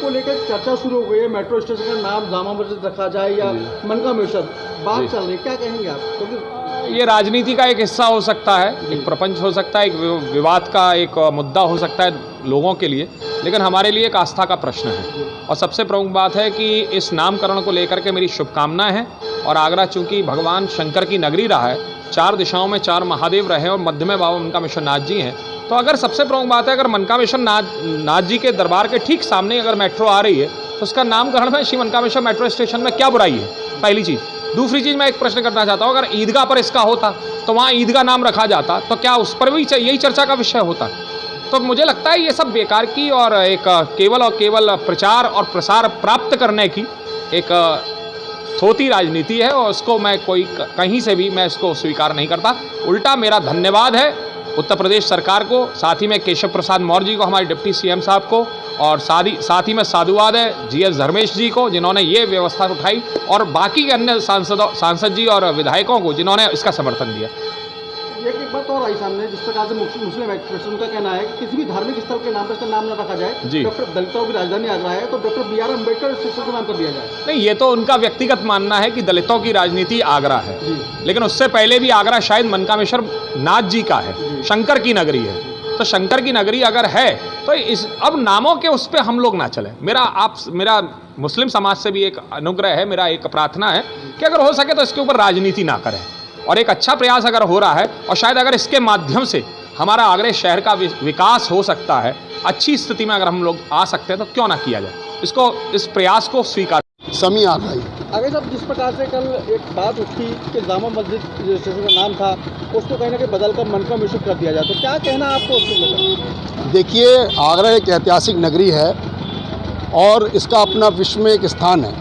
को लेकर चर्चा शुरू हो गई है, मेट्रो स्टेशन का नाम जामा मस्जिद रखा जाए या मनकामेश्वर, बात चल रही है, क्या कहेंगे आप? क्योंकि ये राजनीति का एक हिस्सा हो सकता है, एक प्रपंच हो सकता है, एक विवाद का एक मुद्दा हो सकता है लोगों के लिए, लेकिन हमारे लिए एक आस्था का प्रश्न है। और सबसे प्रमुख बात है कि इस नामकरण को लेकर के मेरी शुभकामनाएं हैं। और आगरा चूंकि भगवान शंकर की नगरी रहा है, 4 दिशाओं में 4 महादेव रहे और मध्य में बाबा मनकामेश्वर नाथ जी हैं, तो अगर सबसे प्रमुख बात है, अगर मनकामेश्वर नाथ जी के दरबार के ठीक सामने अगर मेट्रो आ रही है तो उसका नामकरण में श्री मनकामेश्वर मेट्रो स्टेशन में क्या बुराई है, पहली चीज़। दूसरी चीज़ मैं एक प्रश्न करना चाहता हूँ, अगर ईदगाह पर इसका होता तो वहाँ ईदगाह नाम रखा जाता, तो क्या उस पर भी यही चर्चा का विषय होता? तो मुझे लगता है ये सब बेकार की और एक केवल और केवल प्रचार और प्रसार प्राप्त करने की एक थोती राजनीति है, और उसको मैं कहीं से भी मैं इसको स्वीकार नहीं करता। उल्टा मेरा धन्यवाद है उत्तर प्रदेश सरकार को, साथ ही में केशव प्रसाद मौर्य जी को, हमारे डिप्टी सीएम साहब को, और साथ ही में साधुवाद है जीएस धर्मेश जी को, जिन्होंने ये व्यवस्था उठाई, और बाकी के अन्य सांसद जी और विधायकों को जिन्होंने इसका समर्थन दिया। एक बात और आई सामने, जिस प्रकार से मुस्लिम एक्टिविस्ट उनका कहना है कि किसी भी धार्मिक स्थल के नाम पर इसका नाम न रखा जाए। डॉक्टर दलितों की राजधानी आगरा है तो डॉक्टर BR अम्बेडकर स्टेशन के नाम पर दिया जाए। नहीं, ये तो उनका व्यक्तिगत मानना है कि दलितों की राजनीति आगरा है, लेकिन उससे पहले भी आगरा शायद मनकामेश्वर नाथ जी का है, शंकर की नगरी है। तो शंकर की नगरी अगर है तो अब नामों के उस पर हम लोग ना चलें। मेरा मुस्लिम समाज से भी एक अनुग्रह है, मेरा एक प्रार्थना है कि अगर हो सके तो इसके ऊपर राजनीति ना करें, और एक अच्छा प्रयास अगर हो रहा है और शायद अगर इसके माध्यम से हमारा आगरा शहर का विकास हो सकता है, अच्छी स्थिति में अगर हम लोग आ सकते हैं, तो क्यों ना किया जाए इस प्रयास को स्वीकार। समी आ गई आगे साहब, जिस प्रकार से कल एक बात उठी कि जामा मस्जिद जो स्टेशन का नाम था उसको कहीं ना कहीं बदलकर मनकामेश्वर कर दिया जाए, तो क्या कहना आपको उसको लेकर? देखिए, आगरा एक ऐतिहासिक नगरी है और इसका अपना विश्व में एक स्थान है।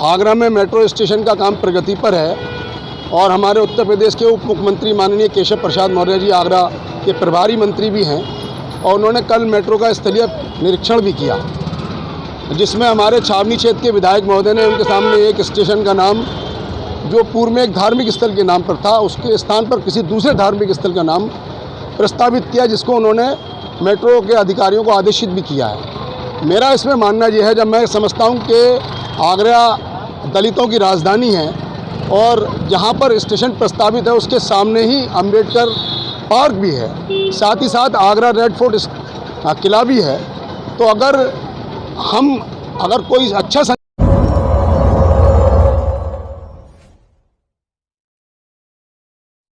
आगरा में मेट्रो स्टेशन का काम प्रगति पर है, और हमारे उत्तर प्रदेश के उप मुख्यमंत्री माननीय केशव प्रसाद मौर्य जी आगरा के प्रभारी मंत्री भी हैं, और उन्होंने कल मेट्रो का स्थलीय निरीक्षण भी किया, जिसमें हमारे छावनी क्षेत्र के विधायक महोदय ने उनके सामने एक स्टेशन का नाम, जो पूर्व में एक धार्मिक स्थल के नाम पर था, उसके स्थान पर किसी दूसरे धार्मिक स्थल का नाम प्रस्तावित किया, जिसको उन्होंने मेट्रो के अधिकारियों को आदेशित भी किया है। मेरा इसमें मानना यह है, जब मैं समझता हूँ कि आगरा दलितों की राजधानी है और जहाँ पर स्टेशन प्रस्तावित है उसके सामने ही अम्बेडकर पार्क भी है, साथ ही साथ आगरा रेड फोर्ट किला भी है, तो अगर कोई अच्छा